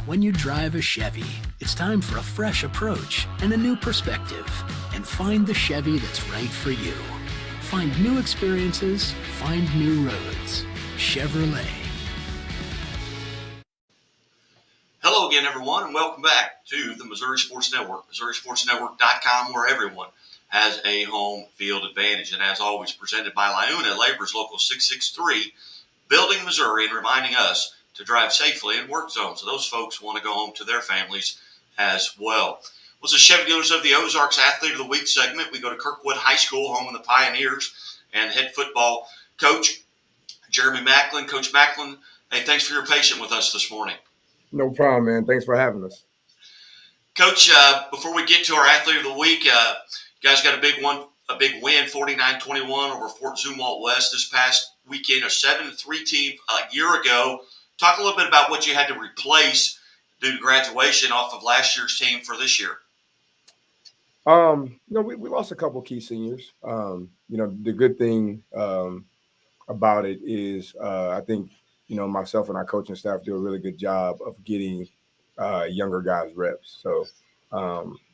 When you drive a Chevy, it's time for a fresh approach and a new perspective. And find the Chevy that's right for you. Find new experiences, find new roads. Chevrolet. Hello again, everyone, and welcome back to the Missouri Sports Network, MissouriSportsNetwork.com, where everyone has a home field advantage. And as always, presented by Liuna Labor's Local 663, building Missouri and reminding us to drive safely in work zones. So those folks want to go home to their families as well. What's the Chevy Dealers of the Ozarks Athlete of the Week segment? We go to Kirkwood High School, home of the Pioneers, and head football coach Jeremy Maclin. Coach Maclin, hey, thanks for your patience with us this morning. No problem, man. Thanks for having us. Coach, before we get to our Athlete of the Week, you guys got a big win, 49-21 over Fort Zumwalt West this past weekend, a 7-3 team a year ago. Talk a little bit about what you had to replace due to graduation off of last year's team for this year. We lost a couple key seniors. The good thing about it is I think, myself and our coaching staff do a really good job of getting younger guys reps. So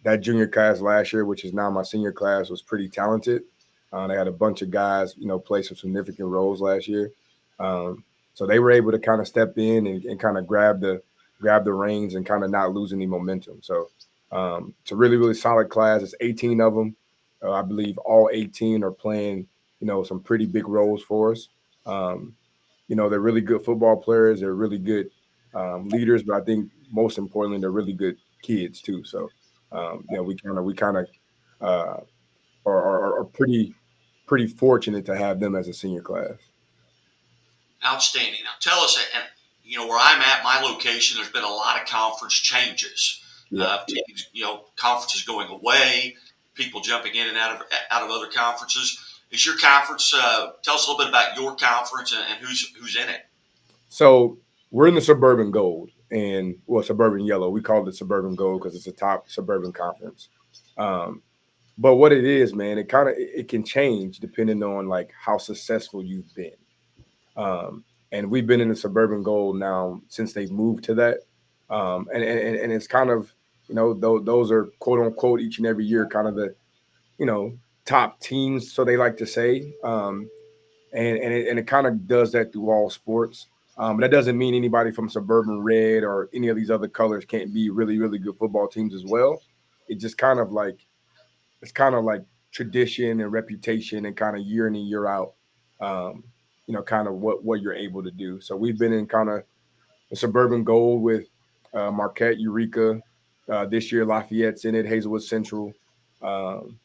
that junior class last year, which is now my senior class, was pretty talented. They had a bunch of guys, play some significant roles last year. So they were able to kind of step in and kind of grab the reins and kind of not lose any momentum. So it's a really, really solid class. It's 18 of them. I believe all 18 are playing, some pretty big roles for us. They're really good football players. They're really good leaders, but I think most importantly, they're really good kids too. So, we kind of are pretty fortunate to have them as a senior class. Outstanding. Now tell us, and where I'm at, my location, there's been a lot of conference changes. Teams, conferences going away, people jumping in and out of other conferences. Is your conference? Tell us a little bit about your conference and who's in it. So we're in the Suburban Gold and Suburban Yellow. We call it Suburban Gold because it's a top suburban conference. But what it is, man, it can change depending on like how successful you've been. And we've been in the Suburban Gold now since they've moved to that. And it's kind of, those are quote unquote each and every year kind of the, top teams. So they like to say, and it kind of does that through all sports. That doesn't mean anybody from Suburban Red or any of these other colors can't be really, really good football teams as well. It just kind of like tradition and reputation and kind of year in and year out, kind of what you're able to do. So we've been in kind of the Suburban Gold with Marquette, Eureka. This year, Lafayette's in it, Hazelwood Central. And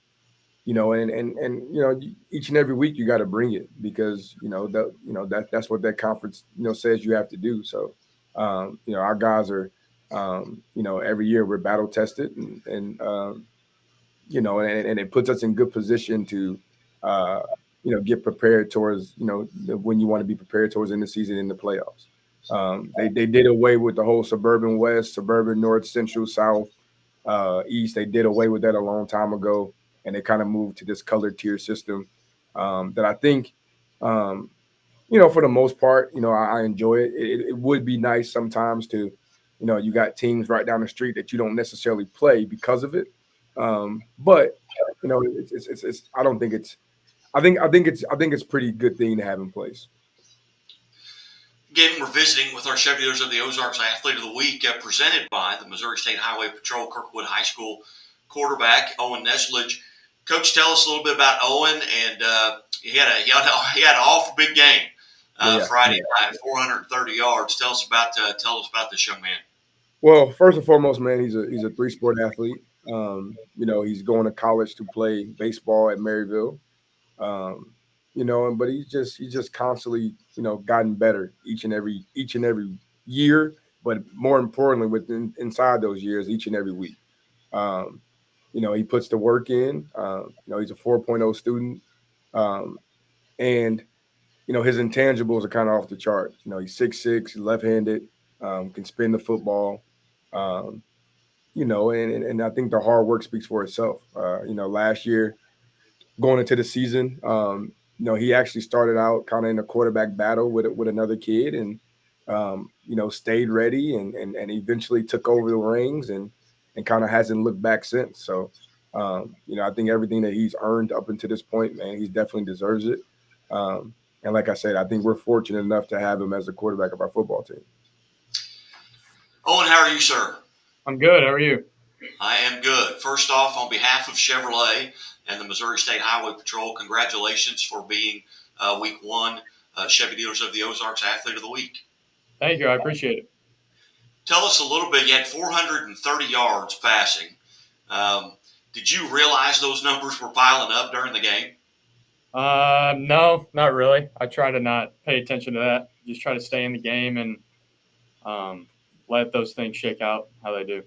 each and every week you got to bring it because that's what that conference says you have to do. So our guys are every year we're battle tested and it puts us in good position to get prepared towards when you want to be prepared towards in the season in the playoffs. They did away with the whole Suburban West, Suburban North, Central, South, East. They did away with that a long time ago. And they kind of moved to this colored tier system that I think, for the most part, I enjoy it. It would be nice sometimes to, you got teams right down the street that you don't necessarily play because of it. But it's I don't think it's I think it's pretty good thing to have in place. Again, we're visiting with our Chevy Dealers of the Ozarks Athlete of the Week, presented by the Missouri State Highway Patrol Kirkwood High School quarterback Owen Nesslage. Coach, tell us a little bit about Owen, and he had an awful big game Friday night, 430 yards. Tell us about this young man. Well, first and foremost, man, he's a 3-sport athlete. He's going to college to play baseball at Maryville. But he's just constantly, gotten better each and every year, but more importantly, inside those years, each and every week. He puts the work in. He's a 4.0 student, and his intangibles are kind of off the chart. He's 6'6", left-handed, can spin the football. And I think the hard work speaks for itself. Last year, going into the season, he actually started out kind of in a quarterback battle with another kid, and stayed ready and eventually took over the reins and kind of hasn't looked back since. So, I think everything that he's earned up until this point, man, he definitely deserves it. And like I said, I think we're fortunate enough to have him as the quarterback of our football team. Owen, how are you, sir? I'm good. How are you? I am good. First off, on behalf of Chevrolet and the Missouri State Highway Patrol, congratulations for being Week 1 Chevy Dealers of the Ozarks Athlete of the Week. Thank you. I appreciate it. Tell us a little bit. You had 430 yards passing. Did you realize those numbers were piling up during the game? No, not really. I try to not pay attention to that. Just try to stay in the game and let those things shake out how they do.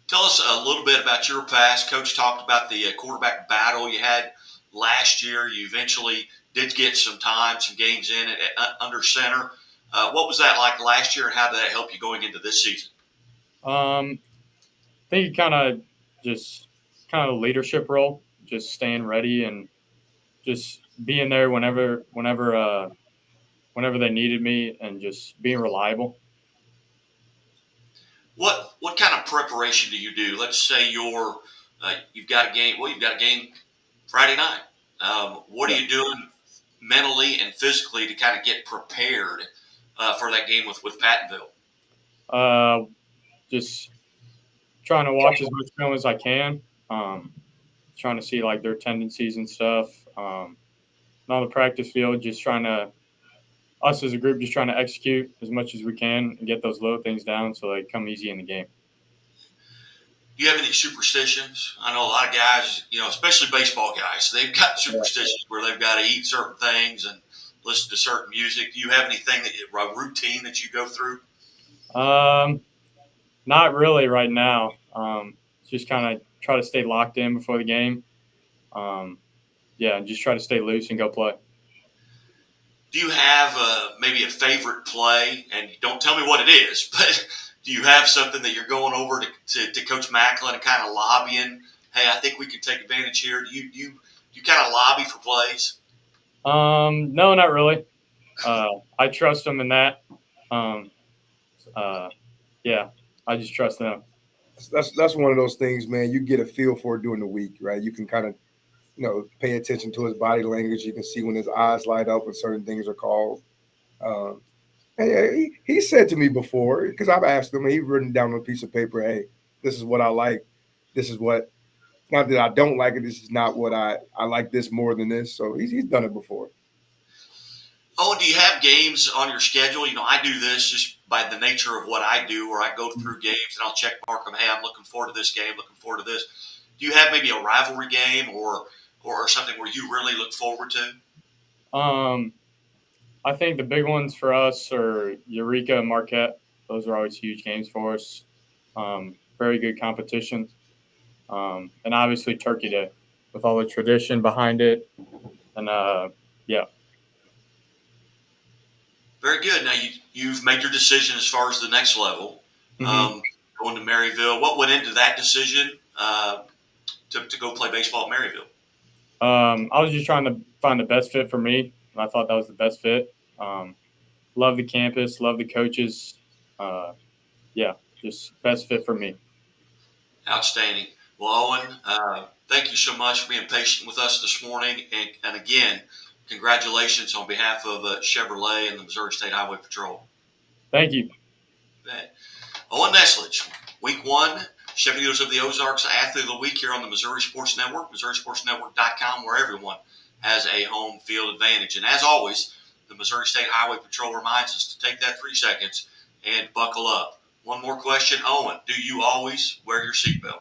Tell us a little bit about your past. Coach talked about the quarterback battle you had last year. You eventually did get some time, some games in under center. What was that like last year, and how did that help you going into this season? I think kind of a leadership role, just staying ready and just being there whenever they needed me, and just being reliable. What kind of preparation do you do? Let's say you've got a game. Well, you've got a game Friday night. What are you doing mentally and physically to kind of get prepared for that game with Pattonville? Just trying to watch as much film as I can. Trying to see like their tendencies and stuff. And on the practice field, us as a group, just trying to execute as much as we can and get those little things down so they come easy in the game. Do you have any superstitions? I know a lot of guys, especially baseball guys, they've got superstitions where they've got to eat certain things and listen to certain music. Do you have anything a routine that you go through? Not really right now. Just kind of try to stay locked in before the game. Just try to stay loose and go play. Do you have maybe a favorite play? And don't tell me what it is, but do you have something that you're going over to Coach Maclin and kind of lobbying? Hey, I think we can take advantage here. Do you kind of lobby for plays? No, not really. I trust them in that. I just trust them. That's one of those things, man. You get a feel for it during the week, right? You can kind of, pay attention to his body language. You can see when his eyes light up when certain things are called. And he said to me before, because I've asked him, he's written down on a piece of paper, hey, this is what I like. This is what, not that I don't like it. This is not what I like this more than this. So he's done it before. Oh, do you have games on your schedule? I do this just by the nature of what I do, where I go through games and I'll check mark them. Hey, I'm looking forward to this game, looking forward to this. Do you have maybe a rivalry game or something where you really look forward to? I think the big ones for us are Eureka and Marquette. Those are always huge games for us. Very good competition. And obviously Turkey Day with all the tradition behind it. And, Very good. Now, you've made your decision as far as the next level, going to Maryville. What went into that decision to go play baseball at Maryville? I was just trying to find the best fit for me, and I thought that was the best fit. Love the campus, love the coaches. Just best fit for me. Outstanding. Well, Owen, thank you so much for being patient with us this morning. And again, congratulations on behalf of Chevrolet and the Missouri State Highway Patrol. Thank you. Owen Nesslage, Week 1, Chevy Dealers of the Ozarks Athlete of the Week here on the Missouri Sports Network, MissouriSportsNetwork.com, where everyone has a home field advantage. And as always, the Missouri State Highway Patrol reminds us to take that 3 seconds and buckle up. One more question, Owen, do you always wear your seatbelt?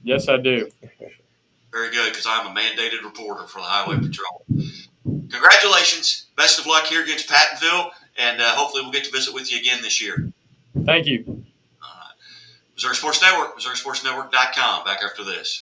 Yes, I do. Very good, because I'm a mandated reporter for the Highway Patrol. Congratulations. Best of luck here against Pattonville, and hopefully we'll get to visit with you again this year. Thank you. Missouri Sports Network, MissouriSportsNetwork.com. Back after this.